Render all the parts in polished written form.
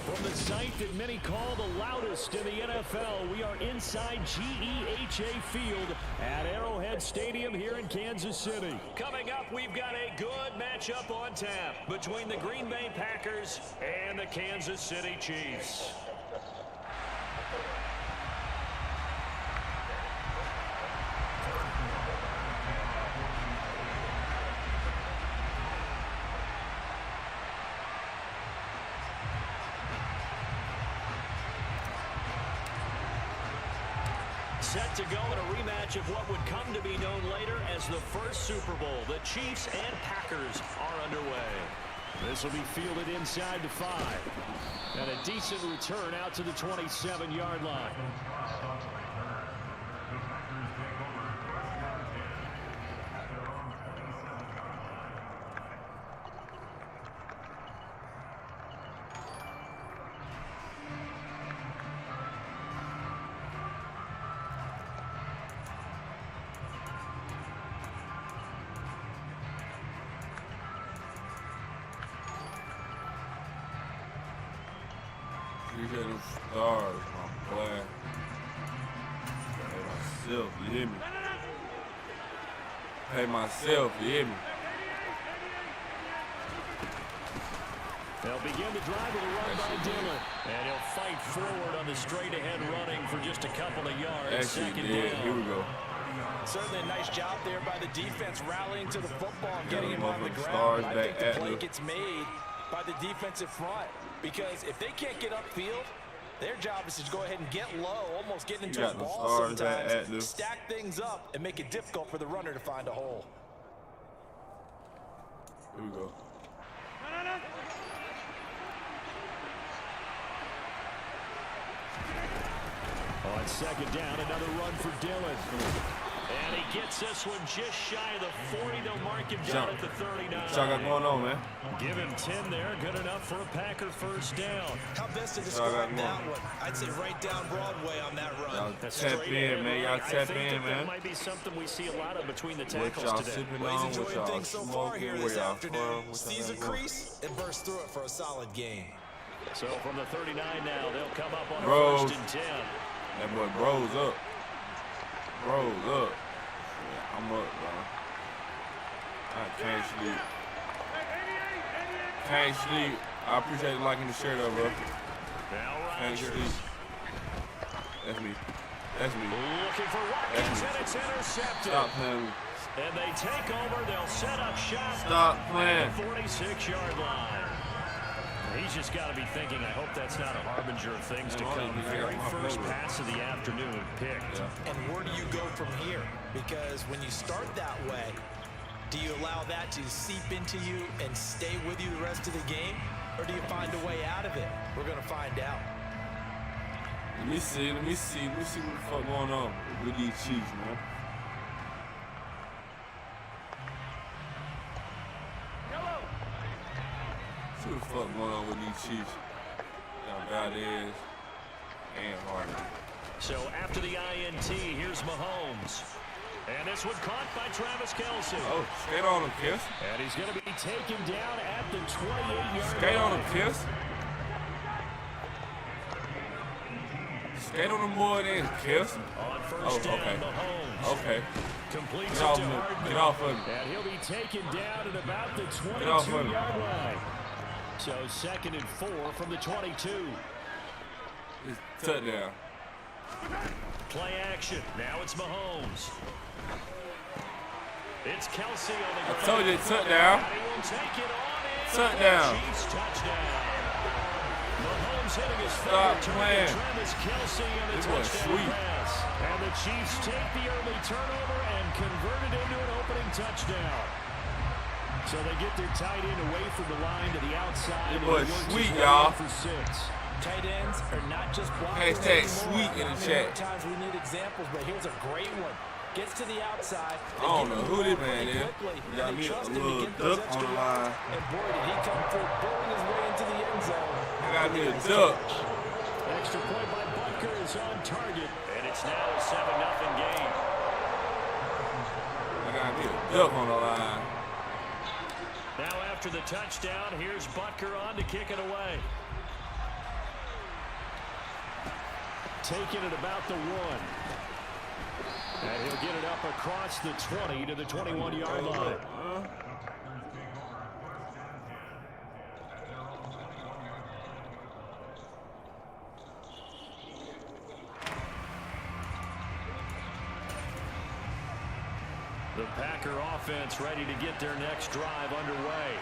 From the site that many call the loudest in the NFL, we are inside GEHA Field at Arrowhead Stadium here in Kansas City. Coming up, we've got a good matchup on tap between the Green Bay Packers and the Kansas City Chiefs. Set to go in a rematch of what would come to be known later as the first Super Bowl. The Chiefs and Packers are underway. This will be fielded inside the 5. And a decent return out to the 27-yard line. You get them stars, my boy. Pay myself, you hear me? Pay myself, you hear me? They'll begin the drive with a run by Dillon. And he'll fight forward on the straight-ahead running for just a couple of yards. Second down. Here we go. Certainly a nice job there by the defense rallying to the football and getting him on the ground. I think the play gets made by the defensive front, because if they can't get upfield, their job is to go ahead and get low, almost get into a ball sometimes, stack things up, and make it difficult for the runner to find a hole. Here we go. On second down, another run for Dillon. And he gets this one just shy of the 40. They'll mark him down at the 39. What y'all got going on, man? Give him 10 there. Good enough for a Packer first down. How best to describe that one? I'd say right down Broadway on that run. Y'all tap in, man. Y'all tap in, man. That might be something we see a lot of between the tackles today. Well, he's enjoying things so far here this afternoon. Sees a crease and bursts through it for a solid game. So from the 39 now, they'll come up on Bros. a 1st and 10. That boy Bros up. Bros up. Yeah, I'm up, bro. I can't sleep. Can't sleep. I appreciate you liking the shirt up, bro. Can't sleep. That's me. That's me. Looking for Watkins, and it's intercepted. Stop playing. And they take over. They'll set up shop. Stop playing. At the 46-yard line. He's just got to be thinking, I hope that's not a harbinger of things to come. Very first pass of the afternoon picked. And where do you go from here? Because when you start that way, do you allow that to seep into you and stay with you the rest of the game? Or do you find a way out of it? We're going to find out. Let me see what the fuck going on with these Chiefs, man. See what the fuck going on with these Chiefs. Y'all Valdez and Harden. So after the INT, here's Mahomes. And this one caught by Travis Kelce. Oh, skate on him, Kiss. And he's going to be taken down at the 28-yard line. Skate on him, Kiss. Skate on him more than Kiss. On first down, Mahomes. Okay. Completes Get off it to me. Hardman. Get off of me. And he'll be taken down at about the 22-yard line. So 2nd and 4 from the 22. It's touchdown. Play action. Now it's Mahomes. It's Kelce on the ground. I told you, touchdown. And he will take it on in. Touchdown. Chiefs touchdown. Mahomes hitting his Stop third playing. target. Travis Kelce on the This was touchdown sweet. pass. And the Chiefs take the early turnover and convert it into an opening touchdown. So they get their tight end away from the line to the outside. It was sweet, y'all. For 6. Tight ends are not just blocking. Hashtag sweet in the chat. Times we need examples, but here's a great one. Gets to the outside. I don't know who this man is. Got me a little duck on the line. And boy, did he come through, pulling his way into the end zone. got me a duck. Extra point by Butker is on target, and it's now a 7-0 game. I got me a duck on the line. Now after the touchdown, here's Butker on to kick it away. Taking it about the 1. And he'll get it up across the 20 to the 21-yard line. The Packer offense ready to get their next drive underway.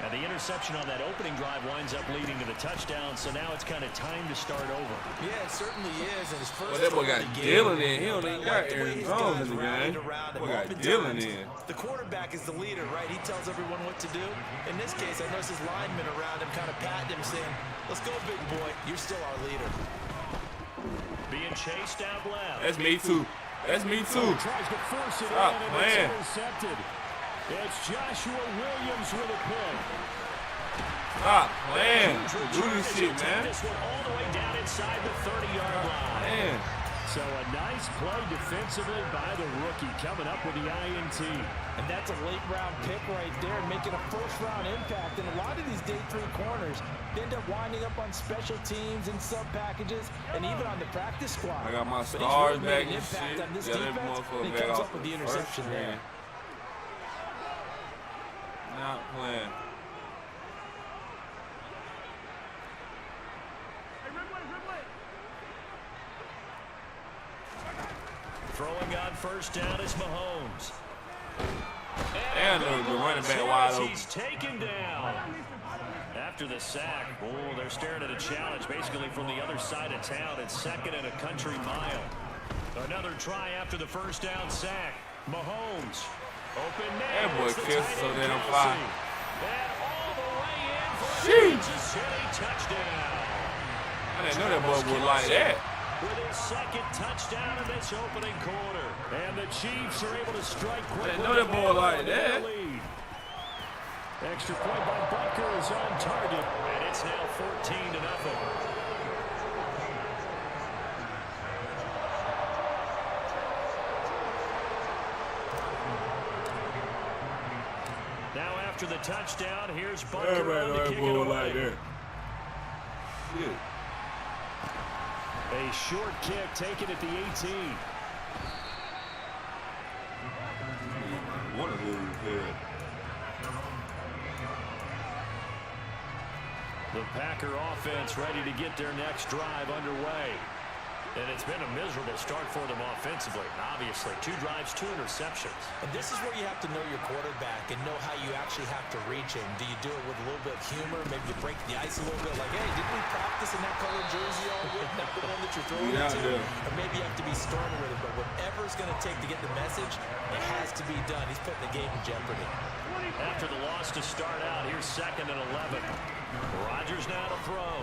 And the interception on that opening drive winds up leading to the touchdown, so now it's kind of time to start over. Yeah, it certainly is. And his first that boy got Dillon in. He don't even got Aaron Jones in the game. Boy got Dillon in. The quarterback is the leader, right? He tells everyone what to do. In this case, I noticed his linemen around him kind of patting him, saying, let's go, big boy. You're still our leader. Being chased out loud. That's me, too. That's me, too. Tries to force it Stop in, and playing. it's intercepted. It's Joshua Williams with a pick. Stop playing. Do this shit, man. This one all the way down inside the 30-yard line. Man. So a nice play defensively by the rookie, coming up with the INT. And that's a late-round pick right there, making a first-round impact. And a lot of these day 3 corners, they end up winding up on special teams and sub-packages, and even on the practice squad. I got my But stars he's really back made an and impact shit. on this Yeah, that defense, motherfucker and he back comes off up with the the interception first there. man. Not playing. Throwing on first down is Mahomes. And the running back wide open. He's taken down. After the sack, oh, they're staring at a challenge basically from the other side of town. It's 2nd and a country mile. Another try after the first down sack. Mahomes. Open man. That boy kissed so damn far. And all the way in for a Sheesh. Kansas City touchdown. I didn't know that boy was like that. With his 2nd touchdown in this opening quarter. And the Chiefs are able to strike quickly. I didn't know that boy like that. Extra point by Butker is on target. And it's now 14-0. Now after the touchdown, here's Butker on to kick it away. Shit. A short kick taken at the 18. One of those here. The Packer offense ready to get their next drive underway. And it's been a miserable start for them offensively. Obviously, 2 drives, 2 interceptions. And this is where you have to know your quarterback and know how you actually have to reach him. Do you do it with a little bit of humor? Maybe you break the ice a little bit like, hey, didn't we practice in that colored jersey all week? Not the one that you're throwing to. Or maybe you have to be stern with it. But whatever it's going to take to get the message, it has to be done. He's putting the game in jeopardy. After the loss to start out, here's 2nd and 11. Rodgers now to throw.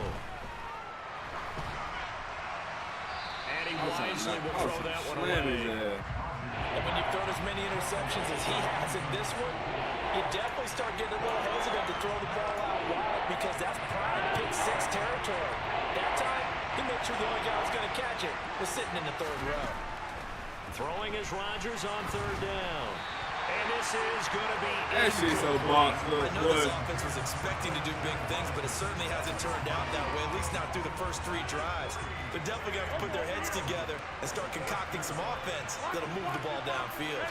And he wisely will throw that one away. And when you've thrown as many interceptions as he has in this one, you definitely start getting a little hesitant to throw the ball out wide because that's prime pick 6 territory. That time, he made sure the only guy who was going to catch it was sitting in the 3rd row. Throwing is Rodgers on 3rd down. And this is going to be... That shit's so box. I know this offense was expecting to do big things, but it certainly hasn't turned out that way, at least not through the first 3 drives. They're definitely going to put their heads together and start concocting some offense that'll move the ball downfield.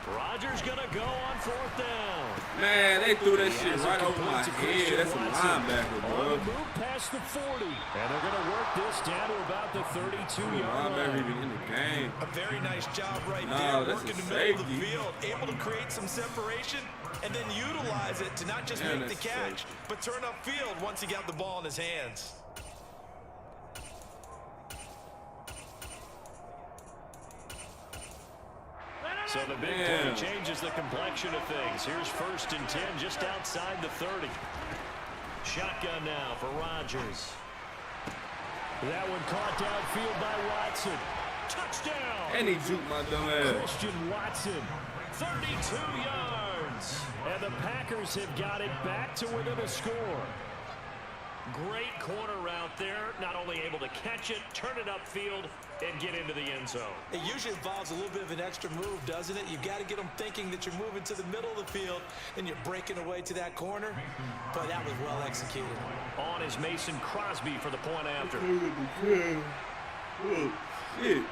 Rodgers going to go on 4th down. Man, they threw that shit right over my head. That's a linebacker, bro. Move past the 40. And they're going to work this down to about the 32-yard Linebacker line. even in the game. A very nice job right No, there, that's working a the middle of the safety. field, able to create some separation, and then utilize it to not just Yeah, make the that's catch, safe. but turn upfield once he got the ball in his hands. So the big play changes the complexion of things. Here's 1st and 10 just outside the 30. Shotgun now for Rodgers. That one caught downfield by Watson. Touchdown. And he juked my dumb ass. Christian Watson, 32 yards. And the Packers have got it back to within a score. Great corner route there. Not only able to catch it, turn it upfield, and get into the end zone. It usually involves a little bit of an extra move, doesn't it? You've got to get them thinking that you're moving to the middle of the field and you're breaking away to that corner. But that was well executed. On is Mason Crosby for the point after. Oh, shit.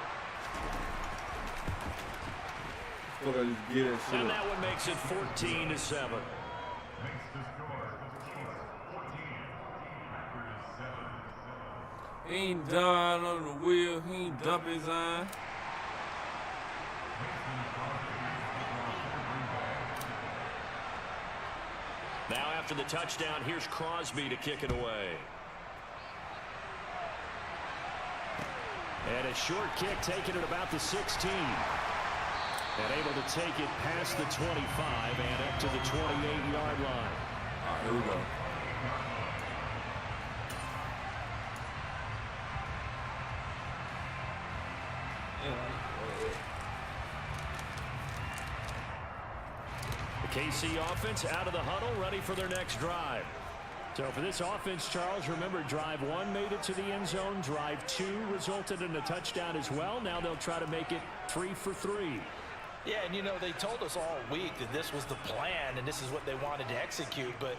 And that one makes it 14-7. He ain't done on the wheel. He ain't dump his eye. Now after the touchdown, here's Crosby to kick it away. And a short kick taken at about the 16. And able to take it past the 25 and up to the 28-yard line. All right, here we go. The KC offense out of the huddle, ready for their next drive. So for this offense, Charles, remember drive 1 made it to the end zone. Drive 2 resulted in a touchdown as well. Now they'll try to make it 3 for 3. Yeah, and you know, they told us all week that this was the plan and this is what they wanted to execute, but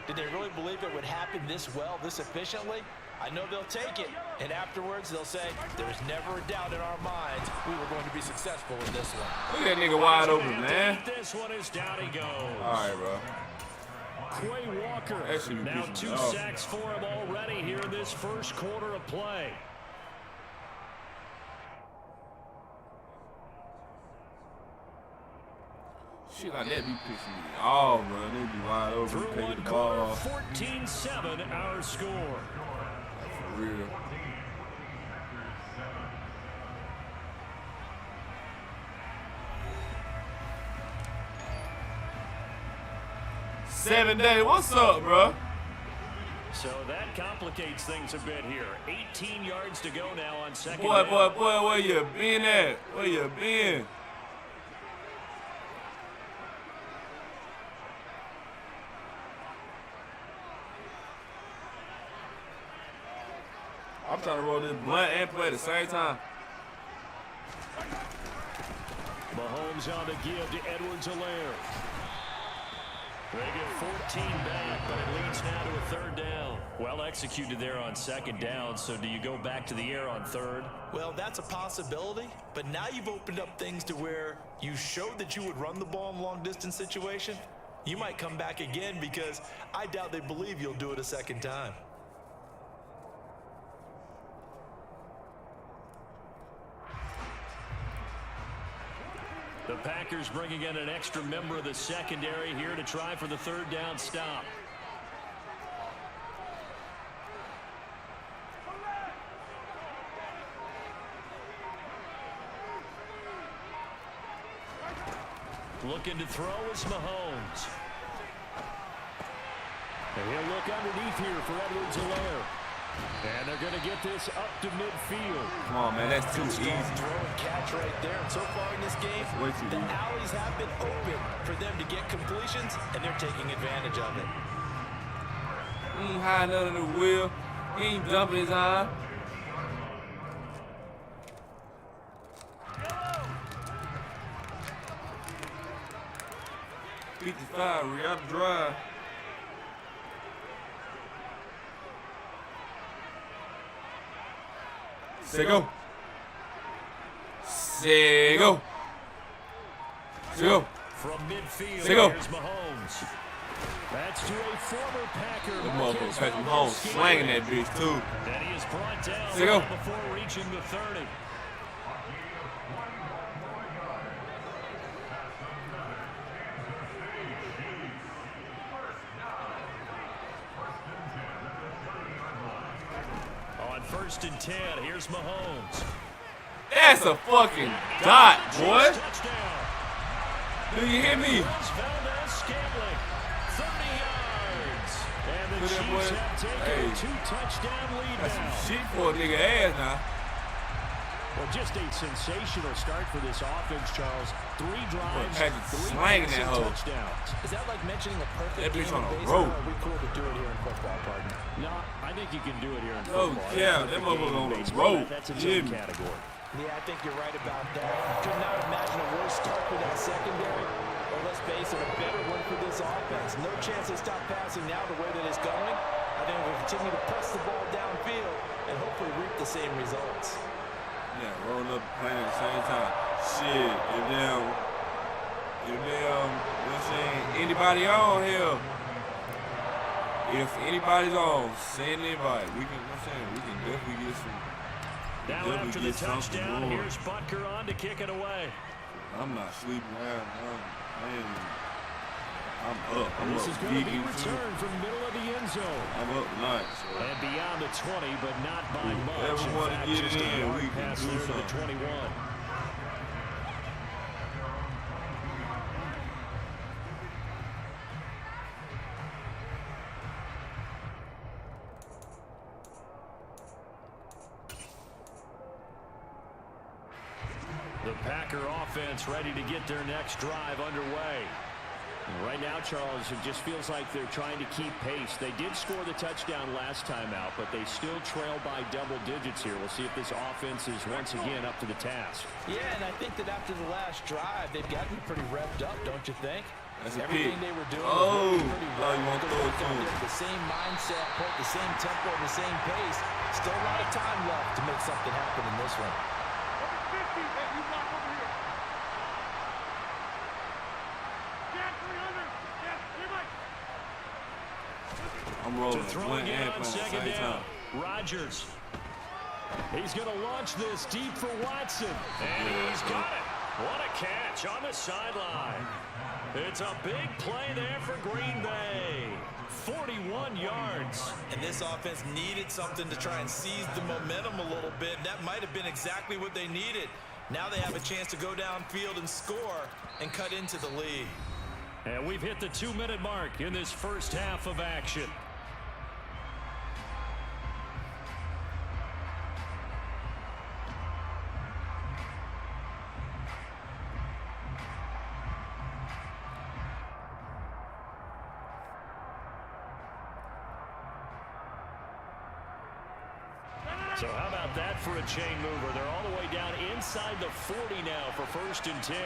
did they really believe it would happen this well, this efficiently? I know they'll take it, and afterwards they'll say, there was never a doubt in our minds we were going to be successful in this one. Look at that nigga wide open, man. This one is down he goes. All right, bro. Quay Walker, now 2 sacks for him already here in this first quarter of play. Shit like that be pissing me off, bro. They be wide open. Through one quarter, 14-7 our score. For real. Seven day, what's up, bro? So that complicates things a bit here. 18 yards to go now on second. Boy, where you been at? Where you been? I'm trying to roll this blunt and play at the same time. Mahomes on the give to Edwards-Helaire. They get 14 back, but it leads now to a third down. Well executed there on second down, so do you go back to the air on third? Well, that's a possibility, but now you've opened up things to where you showed that you would run the ball in a long-distance situation. You might come back again because I doubt they believe you'll do it a second time. The Packers bringing in an extra member of the secondary here to try for the third down stop. Looking to throw is Mahomes. And he'll look underneath here for Edwards-Helaire. And they're going to get this up to midfield. Come on, man, that's too easy. Throw and catch right there. And so far in this game, the alleys have been open for them to get completions, and they're taking advantage of it. He ain't hiding under the wheel. He ain't dumping his eye. We out to drive. Say go. Say go. Say go. From midfield, Say go. here's Mahomes. That's to a former Packer. The motherfucker Patrick Mahomes slanging that bitch too. And he is brought down Say go. before reaching the 30. First and 10. Here's Mahomes. That's a fucking dot, boy. Do you hear me? 30 yards. And the Chiefs have taken a 2-touchdown lead That's now. some shit for a nigga ass now. Well, just a sensational start for this offense, Charles. 3 drives, 3 passing touchdowns. Is that like mentioning a perfect game on a baseball, road. or are we cool to do it here in football, partner? No, I think you can do it here in Oh, football. yeah, that motherfucker on the road. That's a different category. Yeah, I think you're right about that. Could not imagine a worse start for that secondary. Or let's face it, a better one for this offense. No chance they stop passing now the way that it's going. I think we'll continue to press the ball downfield and hopefully reap the same results. Yeah, rolling up playing at the same time. Shit, if you know what I'm saying, anybody on here, if anybody's on, send anybody. We can, we can definitely get some. Now after the touchdown, here's Butker on to kick it away. I'm not sleeping around. I'm up. This is going to be returned from middle of the end zone. I'm up nice. And beyond the 20, but not by much. Everyone to get it in, we can pass do there to the something. 21. The Packer offense ready to get their next drive underway. And right now, Charles, it just feels like they're trying to keep pace. They did score the touchdown last time out, but they still trail by double digits here. We'll see if this offense is once again up to the task. Yeah, and I think that after the last drive, they've got to be pretty revved up, don't you think? That's a Everything pick. they were doing Oh, was pretty well. you want to throw it to him. The same mindset, the same tempo, and the same pace. Still a lot of time left to make something happen in this one. I'm rolling. Throwing it on second down. Rodgers. He's going to launch this deep for Watson. And he's got it. What a catch on the sideline. It's a big play there for Green Bay. 41 yards. And this offense needed something to try and seize the momentum a little bit. That might have been exactly what they needed. Now they have a chance to go downfield and score and cut into the lead. And we've hit the 2-minute mark in this first half of action. So how about that for a chain mover? They're all the way down inside the 40 now for 1st and 10.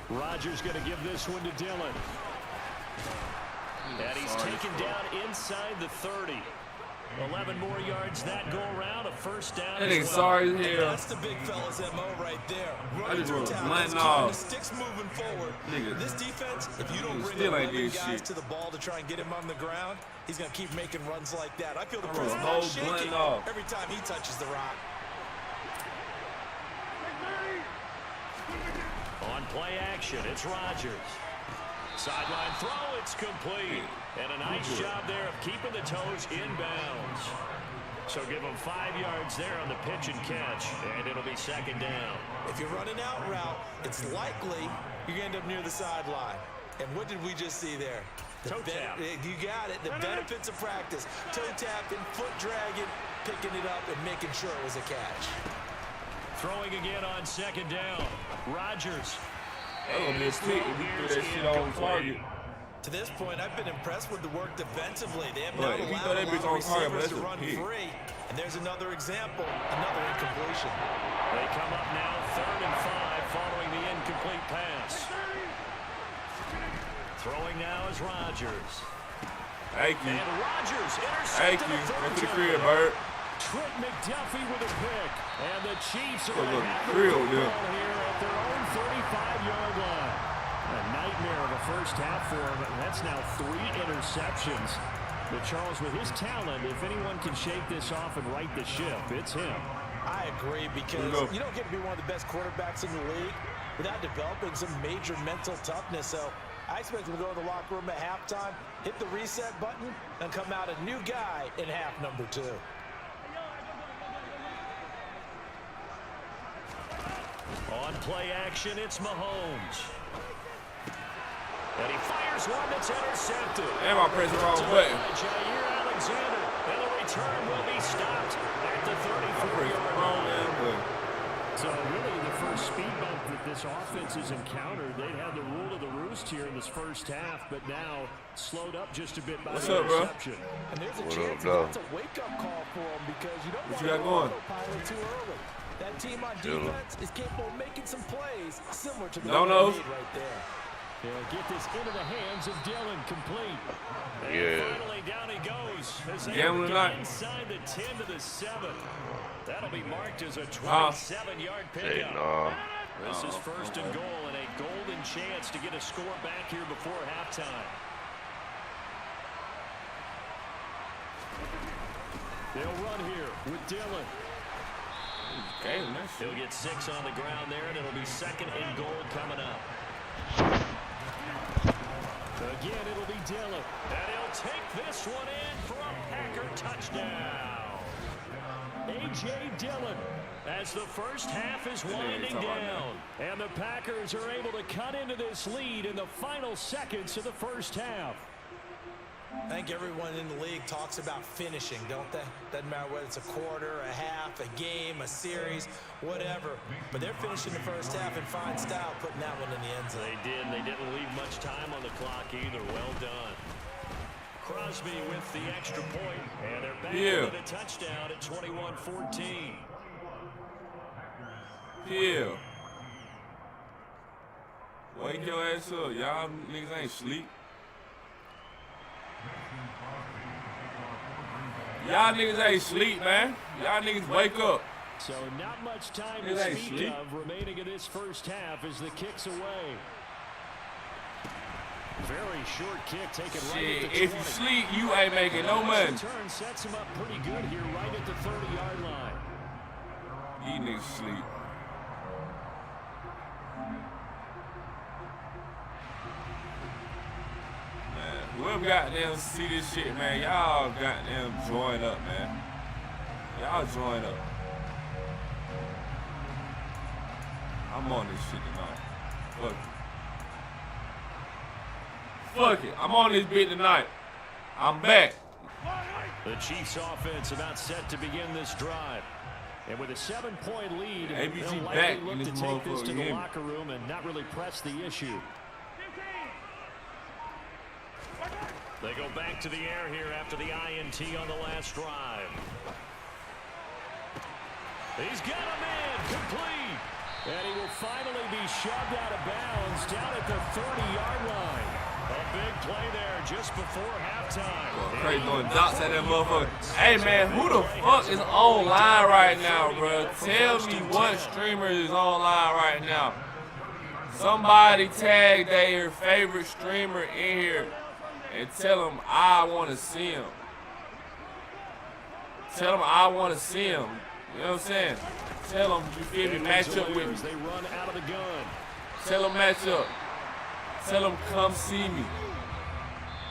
Rodgers going to give this one to Dillon. And he's taken down inside the 30. 11 more yards that go around. A first down. That nigga sorry as hell. That's the big fella's MO right there. I just want to Running off. the sticks moving forward. Nigga, this defense, if you don't bring still the ain't did guys shit. to the ball to try and get him on the ground, he's going to keep making runs like that. I feel the I press wrote a whole shaking blunt off. every time he touches the rock. On play action, it's Rodgers. Sideline throw, it's complete. And a nice job there of keeping the toes inbounds. So give him 5 yards there on the pitch and catch, and it'll be second down. If you're running out route, it's likely you're going to end up near the sideline. And what did we just see there? Toe tap. You got it. The benefits of practice. Toe tapping, foot dragging, picking it up, and making sure it was a catch. Throwing again on second down. Rodgers. Oh, this pick, if you threw that shit on target. To this point, I've been impressed with the work defensively. They have But not if you allowed throw that bitch on target, receivers to that's a run pick. free. And there's another example, another incompletion. They come up now 3rd and 5 following the incomplete pass. Throwing now is Rodgers. Thank you. And Rodgers Thank intercepted you. the Go to the third crib, time. Bird. Trent McDuffie with a pick. And the Chiefs are Go going to look, have the real, football yeah. here at their own 35-yard line. A nightmare of a first half for him. And that's now 3 interceptions. But Charles, with his talent, if anyone can shake this off and right the ship, it's him. I agree, because you don't get to be one of the best quarterbacks in the league without developing some major mental toughness. So I expect him to go to the locker room at halftime, hit the reset button, and come out a new guy in half number 2. On play action, it's Mahomes. And he fires one that's intercepted. And I press the wrong button. Jair Alexander. And the return will be stopped at the 34-yard line. So really the first speed bump that this offense has encountered, they had the rule of the roost here in this first half, but now slowed up just a bit by the interception. And there's a chance that's a wake-up call for him because you don't want to go autopilot too early. That team on defense is capable of making some plays similar to the one they made right there. They'll get this into the hands of Dillon, complete. And finally down he goes as they get inside the 10 to the 7. That'll be marked as a 27-yard pickup. This is first and goal and a golden chance to get a score back here before halftime. They'll run here with Dillon. He'll get 6 on the ground there, and it'll be second and goal coming up. Again, it'll be Dillon. And he'll take this one in for a Packer touchdown. A.J. Dillon as the first half is winding down. And the Packers are able to cut into this lead in the final seconds of the first half. I think everyone in the league talks about finishing, don't they? Doesn't matter whether it's a quarter, a half, a game, a series, whatever. But they're finishing the first half in fine style, putting that one in the end zone. They did. They didn't leave much time on the clock either. Well done. Crosby with the extra point, and they're back with a touchdown at 21-14. Yeah. Wake your ass up. Y'all niggas ain't sleep. Y'all niggas ain't sleep, man. Y'all niggas wake up. So not much time to speak of remaining in this first half as the kick's away. Very short kick taken right at the 20. If you sleep, you ain't making no money. The turn sets him up pretty good here right at the 30-yard line. These niggas sleep. Whoever goddamn see this shit, man, y'all goddamn join up, man. Y'all join up. I'm on this shit tonight. Fuck it. Fuck it. I'm on this bit tonight. I'm back. The Chiefs offense about set to begin this drive. And with a 7-point lead, they'll likely look to take this to the locker room and not really press the issue. They go back to the air here after the INT on the last drive. He's got him in, complete. And he will finally be shoved out of bounds down at the 30-yard line. A big play there just before halftime. Well, Crazy doing dots at that motherfucker. Hey, man, who the fuck is online right now, bro? Tell me what streamer is online right now. Somebody tag their favorite streamer in here. And tell them I want to see him. Tell them I want to see him. You know what I'm saying? Tell them, you feel me, match up with me. They run out of the gun. Tell them match up. Tell them come see me.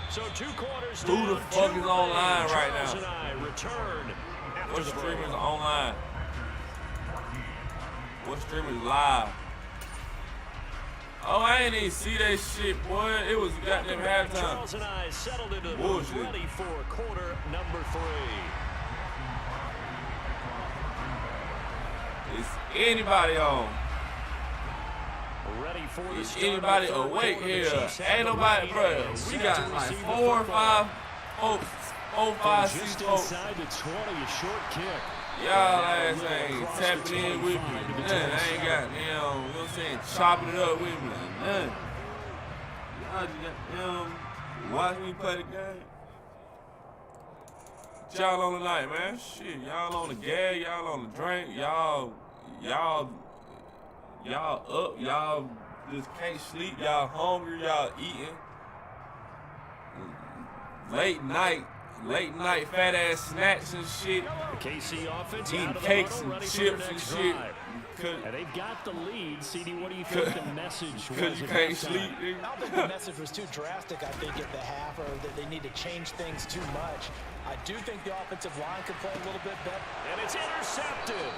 So 2 quarters Who the fuck is online right now? And I return after What the break. streamers online? What streamers live? Oh, I ain't even see that shit, boy. It was goddamn halftime. Charles and I settled into the booth, ready for quarter number 3. Is anybody on? Ready for the Is anybody awake here? Ain't nobody, bro. We got like 4 or 5 folks, 4, 5, 6 folks. Inside the 20, a short kick. Y'all ass ain't tapping in with me. None. I ain't got, you know what I'm saying, chopping it up with me. None. Y'all just watch me play the game. Y'all on the night, man. Shit, y'all on the gas, y'all on the drink, y'all up, y'all just can't sleep, y'all hungry, y'all eating. Late night fat ass snacks and shit. The KC offense Eating cakes and chips and shit. And they've got the lead. CD, what do you think the message was? Because you can't sleep. I don't think the message was too drastic, I think, at the half, or that they need to change things too much. I do think the offensive line could play a little bit better. And it's intercepted.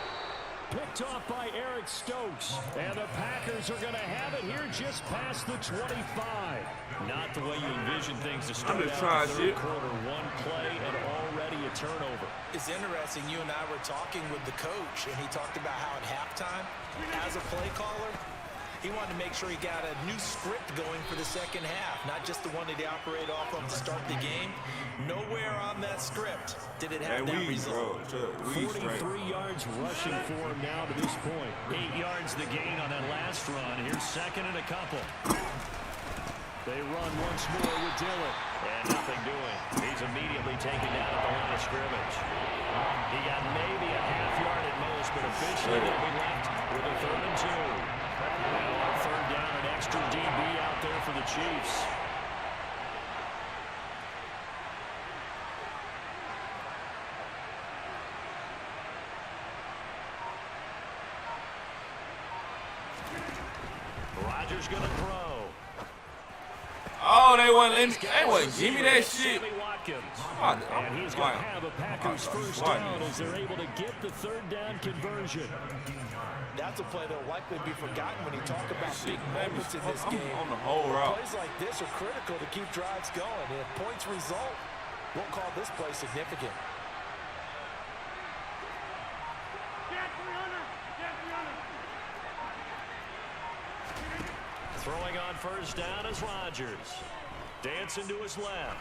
Picked off by Eric Stokes. And the Packers are going to have it here just past the 25. Not the way you envision things to start out the third quarter. One play and already a turnover. It's interesting. You and I were talking with the coach, and he talked about how at halftime, as a play caller, he wanted to make sure he got a new script going for the second half, not just the one that he operated off of to start the game. Nowhere on that script did it have that result. 43 yards rushing for him now to this point. 8 yards the gain on that last run. Here's second and a couple. They run once more with Dillon. And nothing doing. He's immediately taken down at the line of scrimmage. He got maybe a half yard at most, but officially they'll be left with a 3rd and 2. Now on 3rd down, an extra DB out there for the Chiefs. Rodgers gonna throw. Oh, they wasn't give me that shit. And he's going to have a Packers first down as they're able to get the 3rd down conversion. That's a play that will likely be forgotten when you talk about big moments in this game. On the whole route. Plays like this are critical to keep drives going. And if points result, we'll call this play significant. Throwing on first down is Rodgers. Dancing to his left.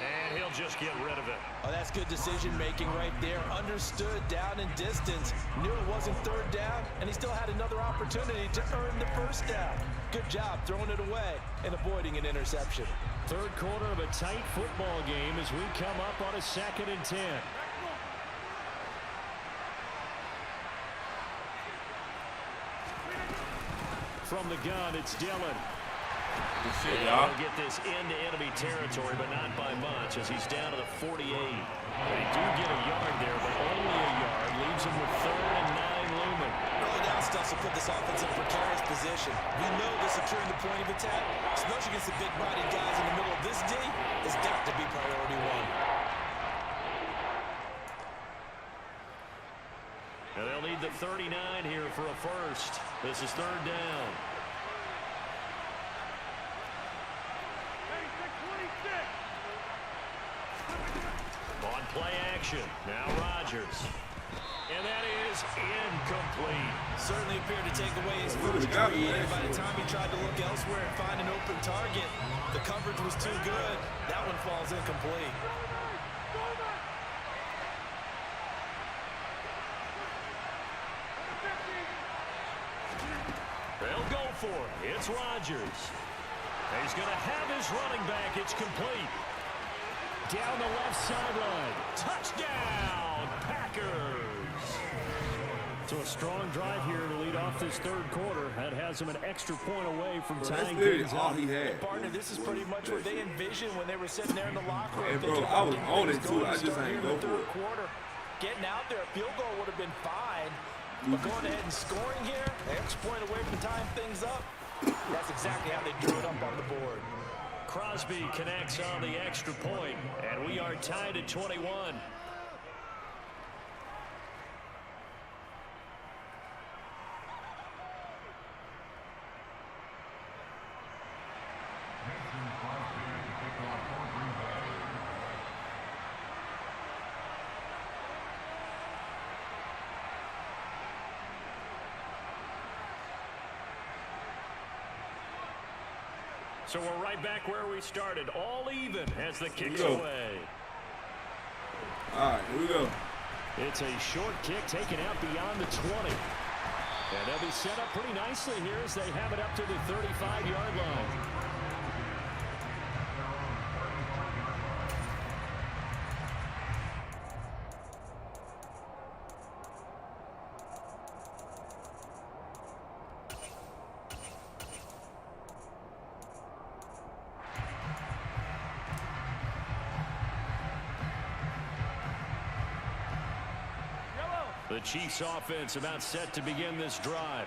And he'll just get rid of it. Oh, that's good decision-making right there. Understood down and distance. Knew it wasn't 3rd down, and he still had another opportunity to earn the first down. Good job throwing it away and avoiding an interception. 3rd quarter of a tight football game as we come up on a 2nd and 10. From the gun, it's Dillon. Y'all get this into enemy territory, but not by much as he's down to the 48. They do get a yard there, but only a yard. Leaves him with 3rd and 9 looming. Early down stuff will put this offense in a precarious position. We know that securing the point of attack, especially against the big-bodied guys in the middle of this D, has got to be priority 1. And they'll need the 39 here for a first. This is 3rd down. On play action. Now Rodgers. And that is incomplete. Certainly appeared to take away his first read, and by the time he tried to look elsewhere and find an open target, the coverage was too good. That one falls incomplete. They'll go for it. It's Rodgers. He's going to have his running back. It's complete. Down the left sideline. Touchdown, Packers. So a strong drive here to lead off this 3rd quarter. That has him an extra point away from tying things all up. he had. Partner, this is pretty much what they envisioned when they were sitting there in the locker room. Hey, bro, I was on it too. I just ain't go for it. Quarter. Getting out there, a field goal would have been fine. But going ahead and scoring here, an extra point away from tying things up, that's exactly how they drew it up on the board. Crosby connects on the extra point, and we are tied at 21. So we're right back where we started, all even as the kick's away. All right, here we go. It's a short kick taken out beyond the 20. And they'll be set up pretty nicely here as they have it up to the 35-yard line. The Chiefs offense about set to begin this drive.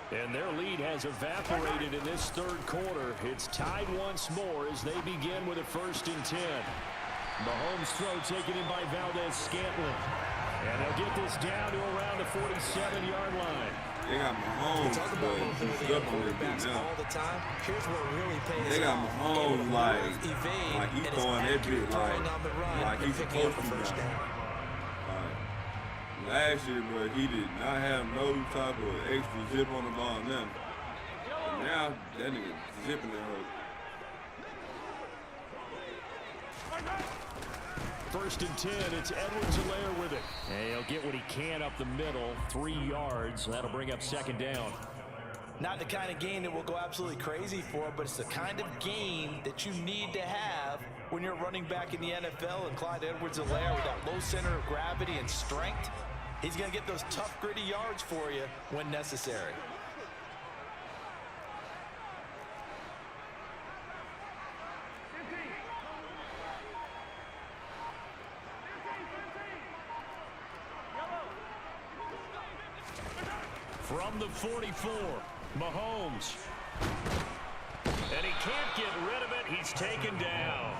And their lead has evaporated in this third quarter. It's tied once more as they begin with a 1st and 10. Mahomes' throw taken in by Valdez-Scantling. And they'll get this down to around the 47-yard line. They got Mahomes, but he's up on their beat now. All the time. Here's what really pays They got Mahomes like he's throwing that bit like he's supposed to be. Last year, bro, he did not have no type of extra zip on the ball, nothing. And now that nigga zipping that hoe. 1st and 10, it's Edwards-Helaire with it. And he'll get what he can up the middle, 3 yards. That'll bring up 2nd down. Not the kind of game that we'll go absolutely crazy for, but it's the kind of game that you need to have when you're running back in the NFL. And Clyde Edwards-Helaire with that low center of gravity and strength, he's going to get those tough, gritty yards for you when necessary. From the 44, Mahomes. And he can't get rid of it. He's taken down.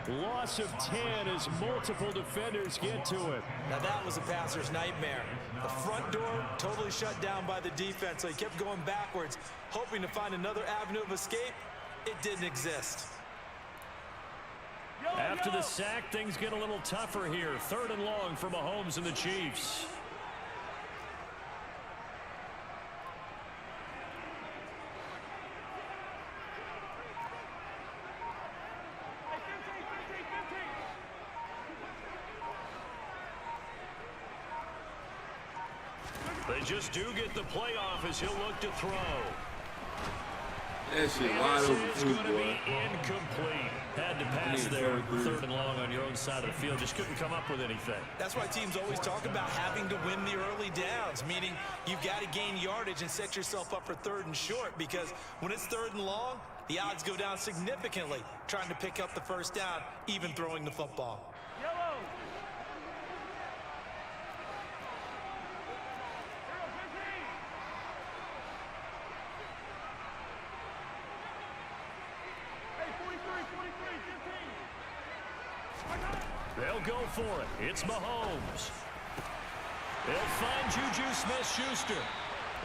Loss of 10 as multiple defenders get to it. Now that was a passer's nightmare. The front door totally shut down by the defense, so he kept going backwards, hoping to find another avenue of escape. It didn't exist. After the sack, things get a little tougher here. 3rd and long for Mahomes and the Chiefs. They just do get the playoff as he'll look to throw. That shit wide open It's too, going to boy. be incomplete. Had to pass there, 3rd and long on your own side of the field. Just couldn't come up with anything. That's why teams always talk about having to win the early downs, meaning you've got to gain yardage and set yourself up for 3rd and short, because when it's 3rd and long, the odds go down significantly trying to pick up the 1st down, even throwing the football. They'll go for it. It's Mahomes. They'll find Juju Smith-Schuster.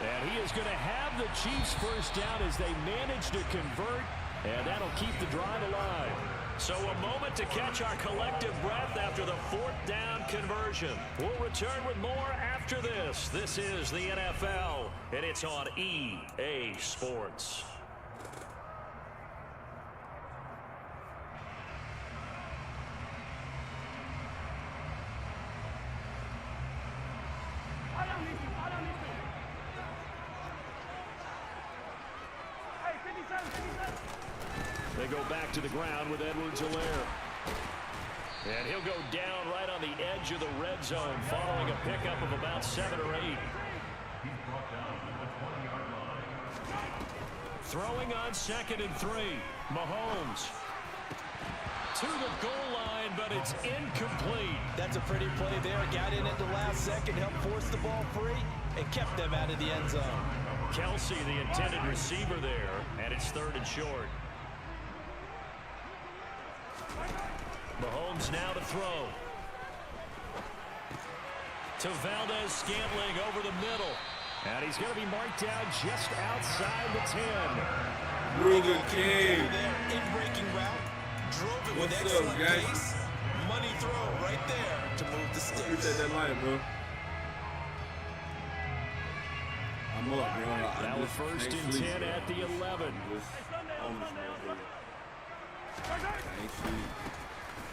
And he is going to have the Chiefs 1st down as they manage to convert, and that'll keep the drive alive. So a moment to catch our collective breath after the 4th down conversion. We'll return with more after this. This is the NFL, and it's on EA Sports. They go back to the ground with Edwards-Helaire. And he'll go down right on the edge of the red zone following a pickup of about 7 or 8. Throwing on 2nd and 3. Mahomes to the goal line, but it's incomplete. That's a pretty play there. Got in at the last second, helped force the ball free, and kept them out of the end zone. Kelsey, the intended receiver there, and it's 3rd and short. Mahomes now to throw. To Valdez-Scantling over the middle. And he's going to be marked down just outside the 10. Ruben King. In-breaking route. Drove it with What's excellent up, guys? pace. Money throw right there to move the sticks. Appreciate that line, bro. I'm up, bro. Now with 1st and 10 at the 11.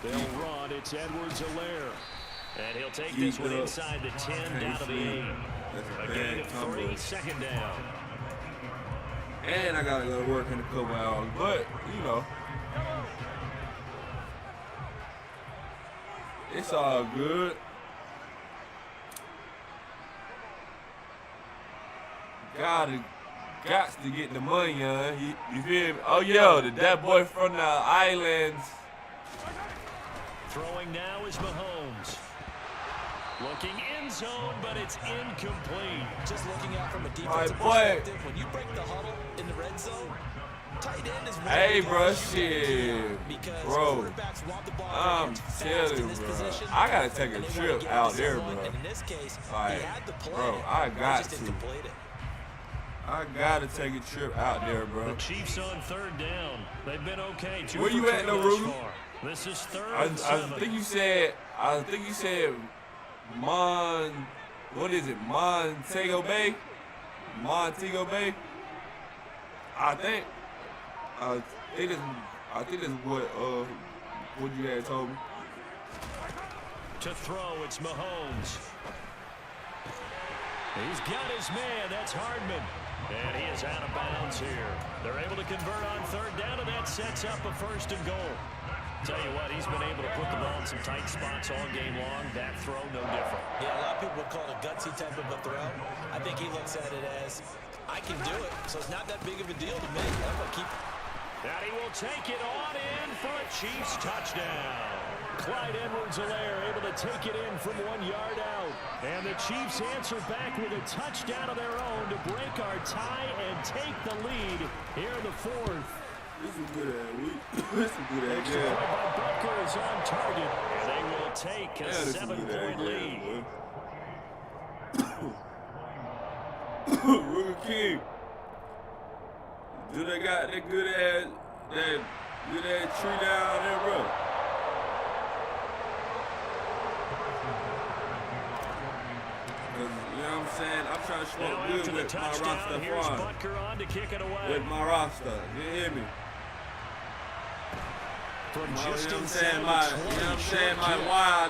They'll run. It's Edwards-Helaire. And he'll take this one inside the 10 down to the 8. A gain of 3, 2nd down. And I got to go to work in a couple hours. But, you know, it's all good. Got to get the money, you feel me? Oh, yo, that boy from the islands. Throwing now is Mahomes. Looking in zone, but it's incomplete. Just looking out from a defensive perspective, when you break the huddle in the red zone, tight end is hey, bro, shit. Bro, I'm telling you, bro. I got to take a trip out there, bro. Like, bro, I got to. I got to take a trip out there, bro. The Chiefs on third down. They've been okay. Where you at, no, Ruben? This is third I and 7. think you said what is it? Montego Bay? Montego Bay? I think that's what you had told me. To throw, it's Mahomes. He's got his man, that's Hardman. And he is out of bounds here. They're able to convert on third down, and that sets up a first and goal. Tell you what, he's been able to put the ball in some tight spots all game long. That throw, no different. Yeah, a lot of people would call it a gutsy type of a throw. I think he looks at it as, I can do it, so it's not that big of a deal to me. I'm going to keep. And he will take it on in for a Chiefs touchdown. Clyde Edwards-Helaire able to take it in from 1 yard out. And the Chiefs answer back with a touchdown of their own to break our tie and take the lead here in the fourth. This is good at week. This is good at Extra point by Butker is on target. And they will take a 7-point lead. Rookie King. Do they got that good ass tree down there, bro? You know what I'm saying? I'm trying to smoke good with my roster. Here's Butker on to kick it away. With my roster. You hear me? From you know just what I'm inside saying? My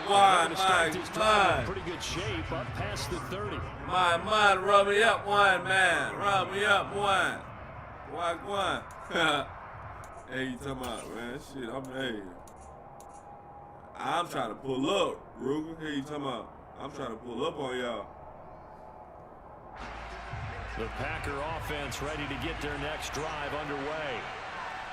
wine. Pretty good shape up past the 30. My rub me up one, man. Rub me up one. One. Hey, you talking about, man? Shit, I'm trying to pull up, Ruger. Hey, you talking about? I'm trying to pull up on y'all. The Packer offense ready to get their next drive underway.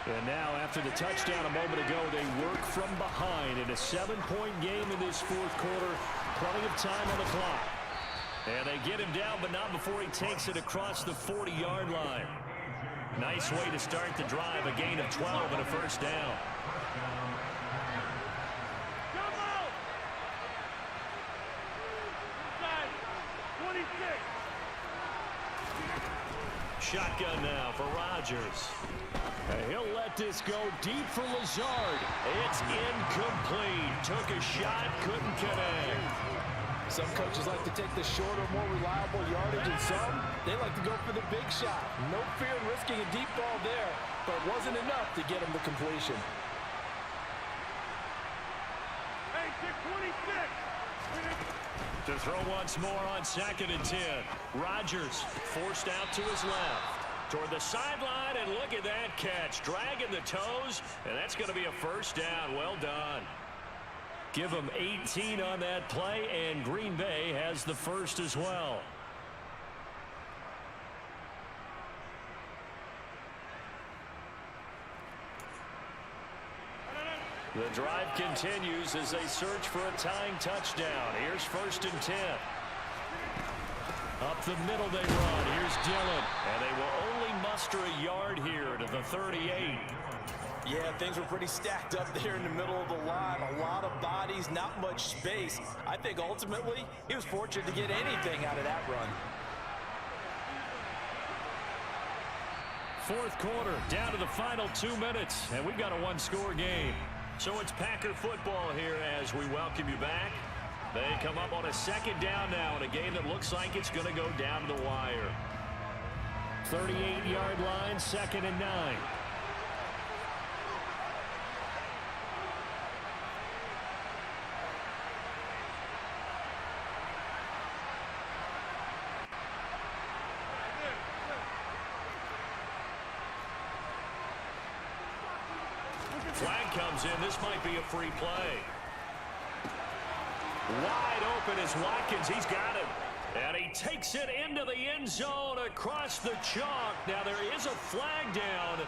And now, after the touchdown a moment ago, they work from behind in a 7-point game in this fourth quarter. Plenty of time on the clock. And they get him down, but not before he takes it across the 40-yard line. Nice way to start the drive, a gain of 12 and a first down. Shotgun now for Rodgers. He'll let this go deep for Lazard. It's incomplete. Took a shot, couldn't connect. Some coaches like to take the shorter, more reliable yardage, and some, they like to go for the big shot. No fear in risking a deep ball there, but it wasn't enough to get him the completion. Hey, 626. To throw once more on 2nd and 10. Rodgers forced out to his left. Toward the sideline, and look at that catch. Dragging the toes, and that's going to be a first down. Well done. Give them 18 on that play, and Green Bay has the first as well. The drive continues as they search for a tying touchdown. Here's 1st and 10. Up the middle they run. Here's Dillon. And they will only muster a yard here to the 38. Yeah, things were pretty stacked up there in the middle of the line. A lot of bodies, not much space. I think ultimately he was fortunate to get anything out of that run. Fourth quarter, down to the final 2 minutes, and we've got a one-score game. So it's Packer football here as we welcome you back. They come up on a 2nd down now in a game that looks like it's going to go down to the wire. 38-yard line, 2nd and 9. Flag comes in. This might be a free play. Wide open is Watkins. He's got him. And he takes it into the end zone across the chalk. Now there is a flag down.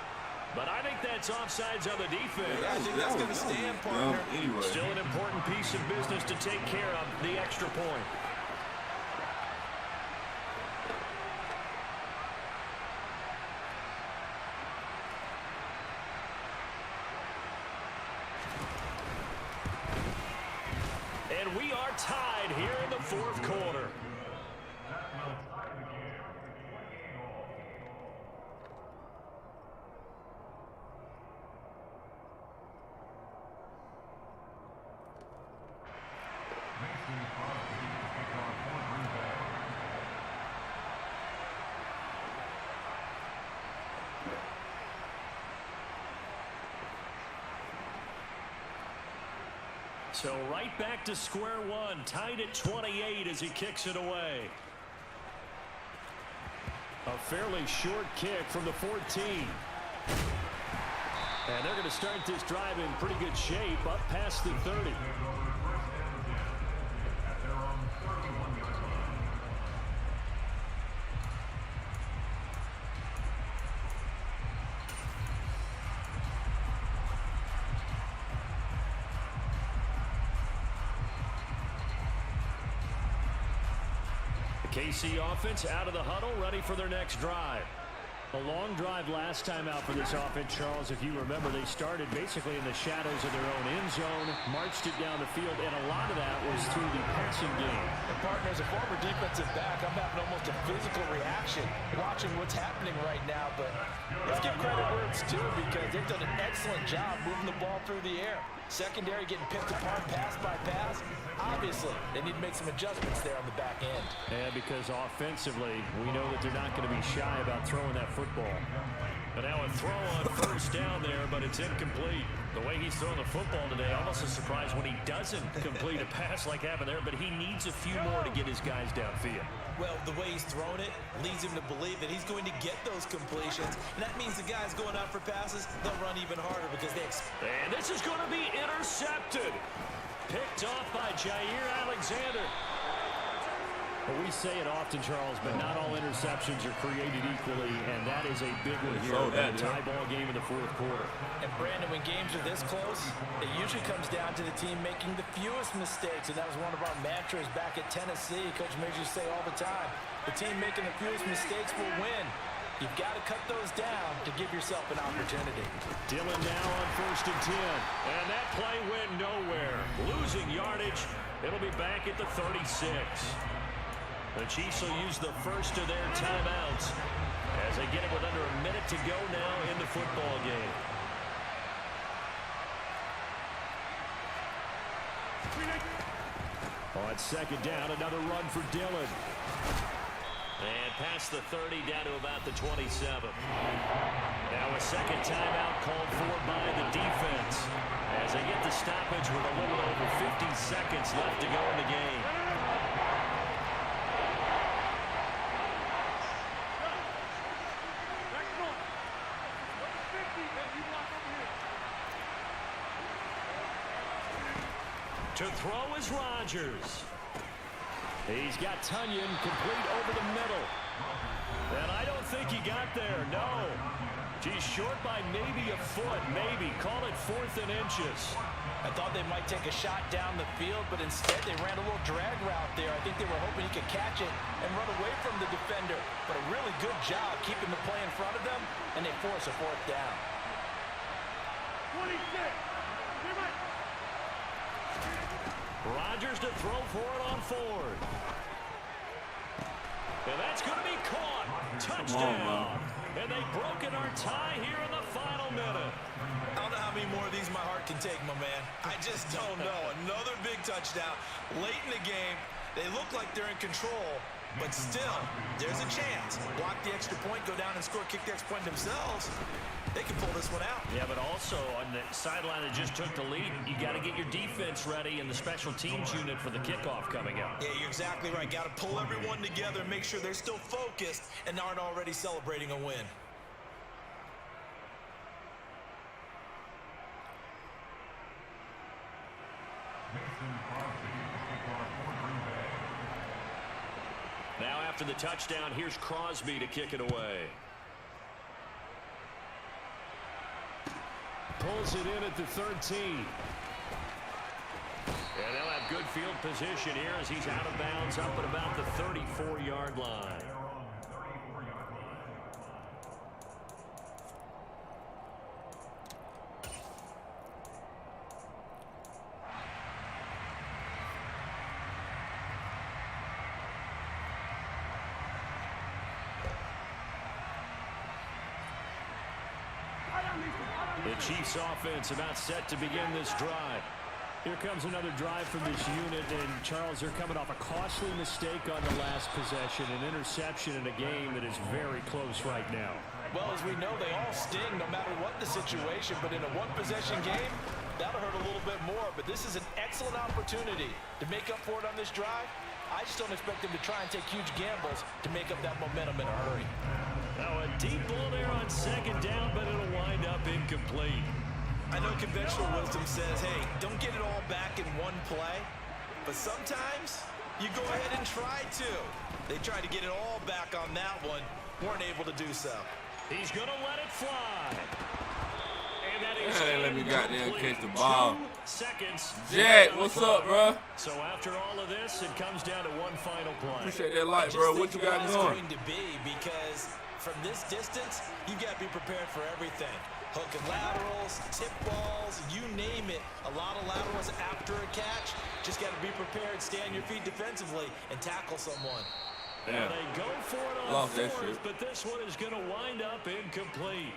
But I think that's offsides on the defense. Yeah, I think that's going to stand, partner. Anyway. Still an important piece of business to take care of, the extra point. And we are tied here in the fourth quarter. So right back to square one, tied at 28 as he kicks it away. A fairly short kick from the 14. And they're going to start this drive in pretty good shape, up past the 30. KC offense out of the huddle, ready for their next drive. A long drive last time out for this offense, Charles. If you remember, they started basically in the shadows of their own end zone, marched it down the field, and a lot of that was through the passing game. And partner, as a former defensive back, I'm having almost a physical reaction watching what's happening right now. But let's give credit where it's due, because they've done an excellent job moving the ball through the air. Secondary getting picked apart pass by pass. Obviously, they need to make some adjustments there on the back end. And because offensively, we know that they're not going to be shy about throwing that football. But now a throw on first down there, but it's incomplete. The way he's throwing the football today, almost a surprise when he doesn't complete a pass like happened there, but he needs a few more to get his guys downfield. Well, the way he's thrown it leads him to believe that he's going to get those completions. And that means the guys going out for passes, they'll run even harder because they expect. And this is going to be intercepted. Picked off by Jair Alexander. Well, we say it often, Charles, but not all interceptions are created equally, and that is a big one here in a tie ball game in the fourth quarter. And, Brandon, when games are this close, it usually comes down to the team making the fewest mistakes, and that was one of our mantras back at Tennessee. Coach Major used to say all the time, the team making the fewest mistakes will win. You've got to cut those down to give yourself an opportunity. Dillon now on 1st and 10, and that play went nowhere. Losing yardage, it'll be back at the 36. The Chiefs will use the first of their timeouts as they get it with under a minute to go now in the football game. On second down, another run for Dillon. And past the 30 down to about the 27. Now a second timeout called for by the defense as they get the stoppage with a little over 50 seconds left to go in the game. To throw is Rodgers. He's got Tunyon complete over the middle. And I don't think he got there, no. He's short by maybe a foot, maybe. Call it 4th and inches. I thought they might take a shot down the field, but instead they ran a little drag route there. I think they were hoping he could catch it and run away from the defender. But a really good job keeping the play in front of them, and they force a 4th down. 26. Rodgers to throw for it on 4th. And that's going to be caught. Touchdown. And they've broken our tie here in the final minute. I don't know how many more of these my heart can take, my man. I just don't know. Another big touchdown. Late in the game, they look like they're in control, but still, there's a chance. Block the extra point, go down and score, kick the extra point themselves. They can pull this one out. Yeah, but also on the sideline that just took the lead, you got to get your defense ready and the special teams unit for the kickoff coming up. Yeah, you're exactly right. Got to pull everyone together and make sure they're still focused and aren't already celebrating a win. Now after the touchdown, here's Crosby to kick it away. pulls it in at the 13. And they'll have good field position here as he's out of bounds up at about the 34-yard line. The Chiefs offense about set to begin this drive. Here comes another drive from this unit, and Charles, they're coming off a costly mistake on the last possession, an interception in a game that is very close right now. Well, as we know, they all sting no matter what the situation, but in a one-possession game, that'll hurt a little bit more. But this is an excellent opportunity to make up for it on this drive. I just don't expect them to try and take huge gambles to make up that momentum in a hurry. Now a deep ball there on second down, but it'll wind up incomplete. I know conventional wisdom says, hey, don't get it all back in one play, but sometimes you go ahead and try to. They tried to get it all back on that one, weren't able to do so. He's going to let it fly. And that is let me goddamn catch the ball. 2 seconds. Jack, what's up, bro? So after all of this, it comes down to one final play. Appreciate that light, bro. What you got going? Going to be because from this distance, you got to be prepared for everything. Hook and laterals, tip balls, you name it. A lot of laterals after a catch. Just got to be prepared, stay on your feet defensively, and tackle someone. Now they go for it on fourth, but this one is going to wind up incomplete.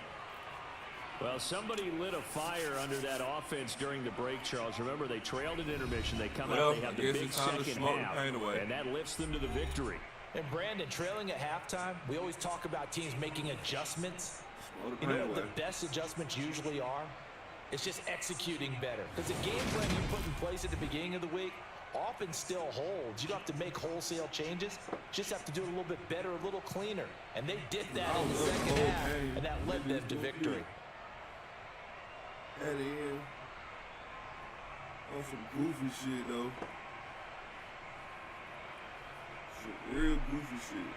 Well, somebody lit a fire under that offense during the break, Charles. Remember, they trailed at intermission. They come out, they have the big second half, and that lifts them to the victory. And Brandon, trailing at halftime, we always talk about teams making adjustments. You know what the best adjustments usually are? It's just executing better. Because the game plan you put in place at the beginning of the week often still holds. You don't have to make wholesale changes. Just have to do it a little bit better, a little cleaner. And they did that in the second half, and that led them to victory. At the end, on some goofy shit, though. Some real goofy shit.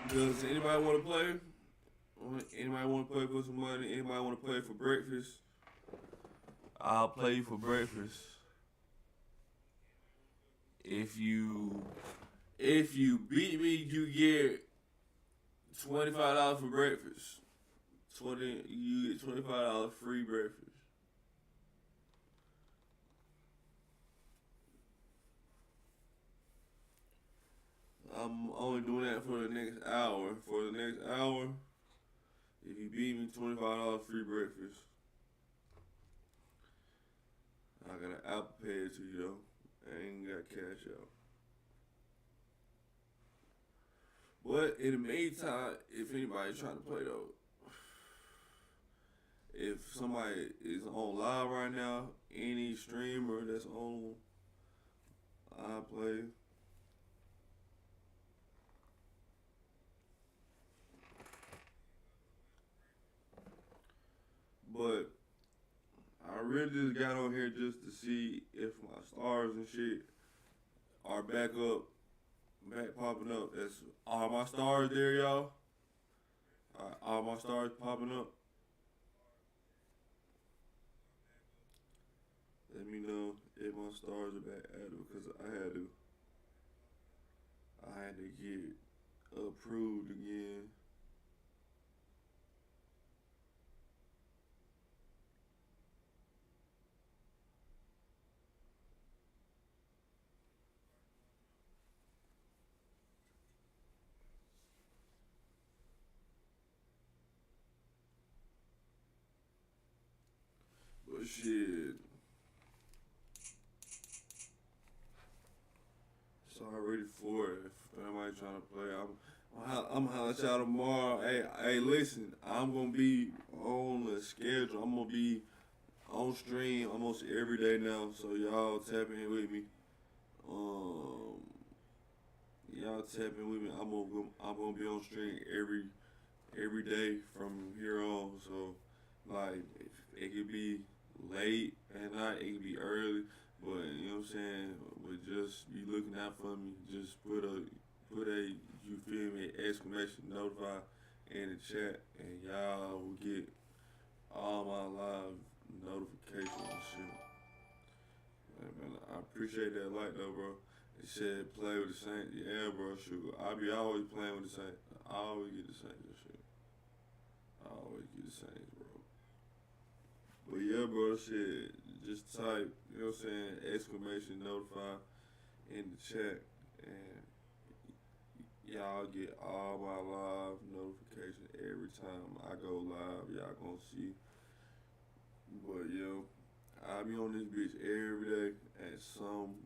Does anybody want to play? Anybody want to play for some money? Anybody want to play for breakfast? I'll play you for breakfast. If you beat me, you get $25 for breakfast. You get $25 free breakfast. I'm only doing that for the next hour. For the next hour, if you beat me, $25 free breakfast. I got an Apple Pay to you though. I ain't got cash out. But in the meantime, if anybody's trying to play though, if somebody is on live right now, any streamer that's on, I play. But I really just got on here just to see if my stars and shit are back popping up. That's all my stars there, y'all. All my stars popping up. Let me know if my stars are back active because I had to get approved again. But shit. So I'm ready for it. If anybody trying to play, I'm holla at y'all tomorrow. Hey, listen, I'm gonna be on the schedule. I'm gonna be on stream almost every day now. So y'all tap in with me. Y'all tap in with me. I'm gonna be on stream every day from here on. So like, it could be late at night, it could be early. But you know what I'm saying? But just be looking out for me. Just put a you feel me, exclamation notify in the chat, and y'all will get all my live notifications and shit. Man, I appreciate that like though, bro. It said play with the Saints. Yeah, bro, shoot. I be always playing with the Saints. I always get the Saints and shit. I always get the Saints, bro. But yeah, bro, shit. Just type, you know what I'm saying, exclamation notify in the chat, and y'all get all my live notifications every time I go live. Y'all gonna see. But yo, I be on this bitch every day at some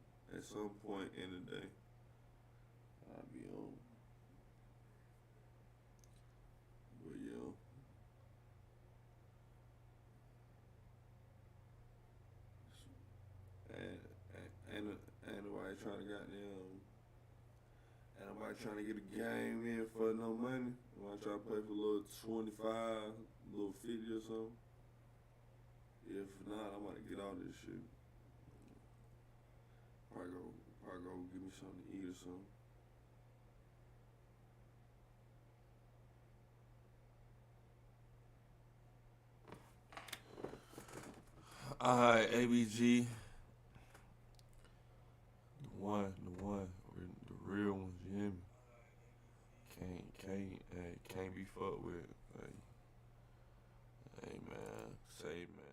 point in the day. I be on. But yo, and nobody trying to goddamn. And nobody trying to get a game in for no money. Nobody trying to play for a little 25, a little 50 or something. If not, I'm about to get all this shit. Probably go give me something to eat or something. Alright, ABG. The real ones, you hear me? Can't be fucked with. Hey man, say man.